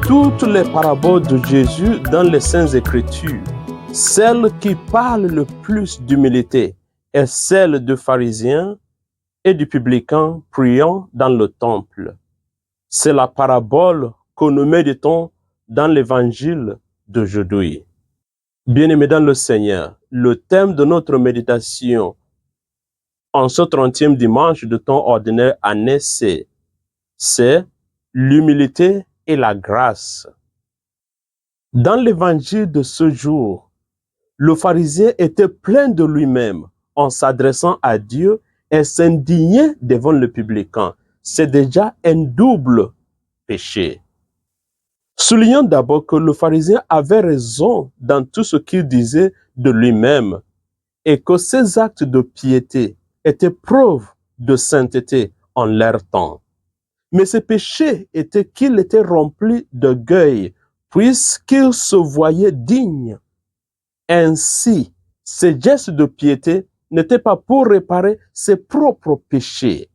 toutes les paraboles de Jésus dans les Saintes Écritures, celle qui parle le plus d'humilité est celle du pharisien et du publicain priant dans le temple. C'est la parabole que nous méditons dans l'évangile d'aujourd'hui. Bien-aimés dans le Seigneur, le thème de notre méditation en ce 30e dimanche de temps ordinaire année C, c'est l'humilité et la grâce. Dans l'évangile de ce jour, le pharisien était plein de lui-même en s'adressant à Dieu et s'indignait devant le publicain. C'est déjà un double péché. Soulignons d'abord que le pharisien avait raison dans tout ce qu'il disait de lui-même et que ses actes de piété étaient preuve de sainteté en leur temps. Mais ce péché était qu'il était rempli d'orgueil, puisqu'il se voyait digne. Ainsi, ces gestes de piété n'étaient pas pour réparer ses propres péchés,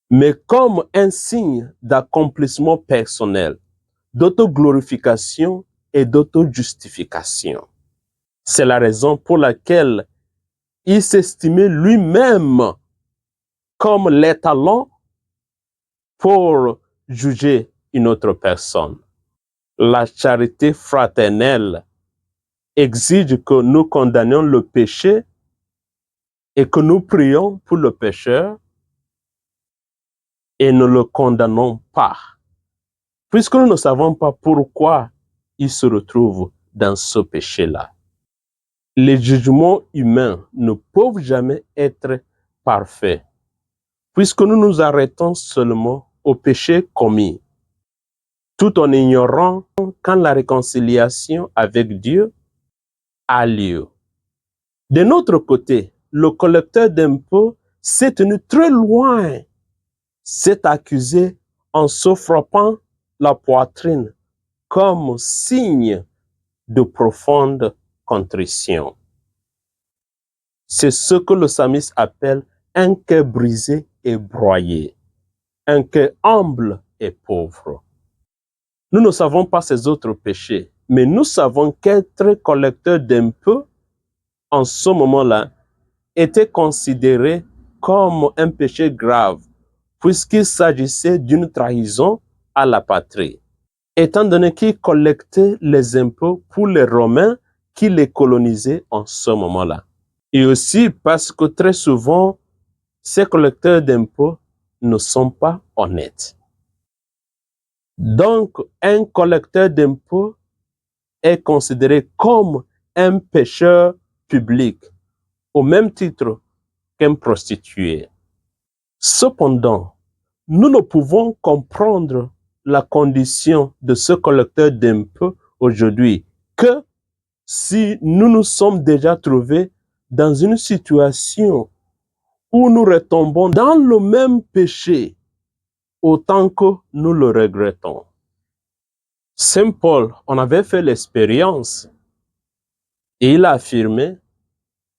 mais comme un signe d'accomplissement personnel, d'autoglorification et d'autojustification. C'est la raison pour laquelle il s'estimait lui-même comme l'étalon pour juger une autre personne. La charité fraternelle exige que nous condamnions le péché et que nous prions pour le pécheur et ne le condamnons pas, puisque nous ne savons pas pourquoi il se retrouve dans ce péché-là. Les jugements humains ne peuvent jamais être parfaits, puisque nous nous arrêtons seulement au péché commis, tout en ignorant quand la réconciliation avec Dieu a lieu. De notre côté, le collecteur d'impôts s'est tenu très loin, s'est accusé en se frappant la poitrine comme signe de profonde contrition. C'est ce que le psalmiste appelle un cœur brisé et broyé, un cœur humble et pauvre. Nous ne savons pas ces autres péchés, mais nous savons qu'être collecteur d'impôts en ce moment-là était considéré comme un péché grave, puisqu'il s'agissait d'une trahison à la patrie, étant donné qu'il collectait les impôts pour les Romains qui les colonisaient en ce moment-là. Et aussi parce que très souvent, ces collecteurs d'impôts ne sont pas honnêtes. Donc, un collecteur d'impôts est considéré comme un pécheur public, au même titre qu'un prostitué. Cependant, nous ne pouvons comprendre la condition de ce collecteur d'impôts aujourd'hui que si nous nous sommes déjà trouvés dans une situation où nous retombons dans le même péché autant que nous le regrettons. Saint Paul en avait fait l'expérience et il a affirmé: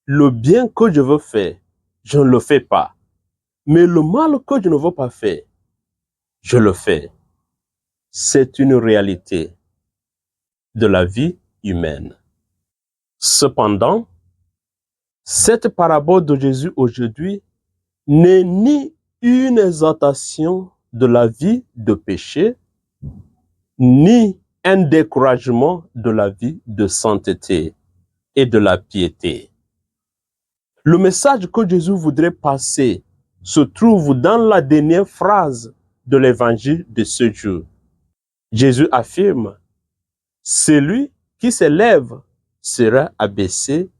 le bien que je veux faire, je ne le fais pas. Mais le mal que je ne veux pas faire, je le fais. C'est une réalité de la vie humaine. Cependant, cette parabole de Jésus aujourd'hui n'est ni une exaltation de la vie de péché, ni un découragement de la vie de sainteté et de la piété. Le message que Jésus voudrait passer se trouve dans la dernière phrase de l'évangile de ce jour. Jésus affirme: celui qui s'élève sera abaissé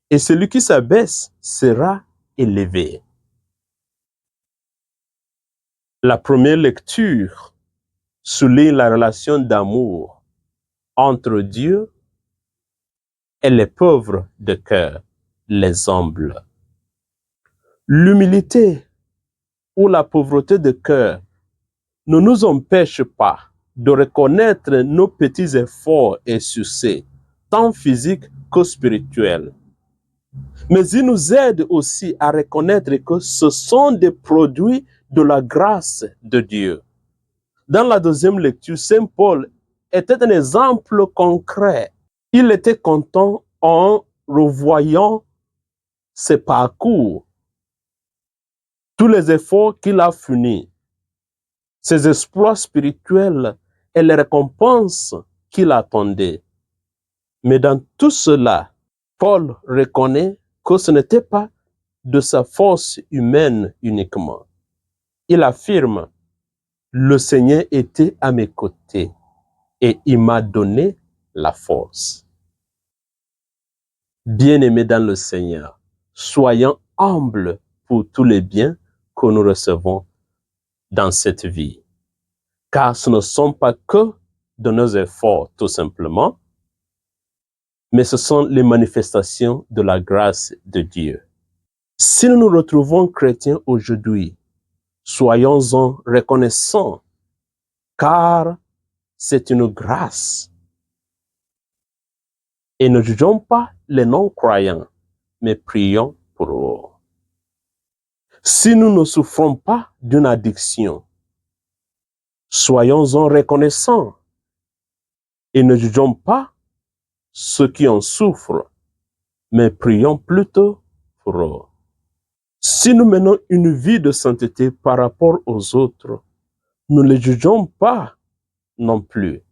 et celui qui s'abaisse sera élevé. La première lecture souligne la relation d'amour entre Dieu et les pauvres de cœur, les humbles. L'humilité ou la pauvreté de cœur ne nous empêche pas de reconnaître nos petits efforts et succès, tant physiques que spirituels. Mais il nous aide aussi à reconnaître que ce sont des produits de la grâce de Dieu. Dans la deuxième lecture, Saint Paul était un exemple concret. Il était content en revoyant ses parcours, tous les efforts qu'il a fournis, ses exploits spirituels et les récompenses qu'il attendait. Mais dans tout cela, Paul reconnaît que ce n'était pas de sa force humaine uniquement. Il affirme, « Le Seigneur était à mes côtés et il m'a donné la force. » Bien-aimés dans le Seigneur, soyons humbles pour tous les biens que nous recevons dans cette vie. Car ce ne sont pas que de nos efforts, tout simplement, mais ce sont les manifestations de la grâce de Dieu. Si nous nous retrouvons chrétiens aujourd'hui, soyons-en reconnaissants, car c'est une grâce. Et ne jugeons pas les non-croyants, mais prions pour eux. Si nous ne souffrons pas d'une addiction, soyons-en reconnaissants et ne jugeons pas ceux qui en souffrent, mais prions plutôt pour eux. Si nous menons une vie de sainteté par rapport aux autres, ne les jugeons pas non plus,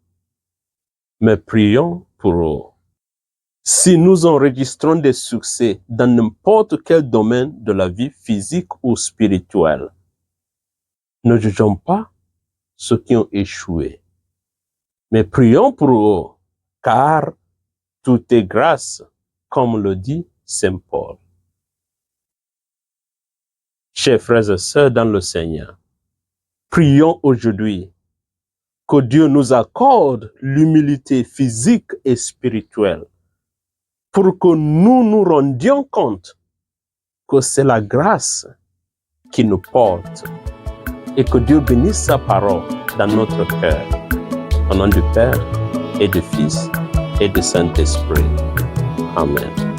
mais prions pour eux. Si nous enregistrons des succès dans n'importe quel domaine de la vie physique ou spirituelle, ne jugeons pas ceux qui ont échoué, mais prions pour eux, car tout est grâce, comme le dit Saint Paul. Chers frères et sœurs dans le Seigneur, prions aujourd'hui que Dieu nous accorde l'humilité physique et spirituelle pour que nous nous rendions compte que c'est la grâce qui nous porte et que Dieu bénisse sa parole dans notre cœur. Au nom du Père et du Fils et du Saint-Esprit. Amen.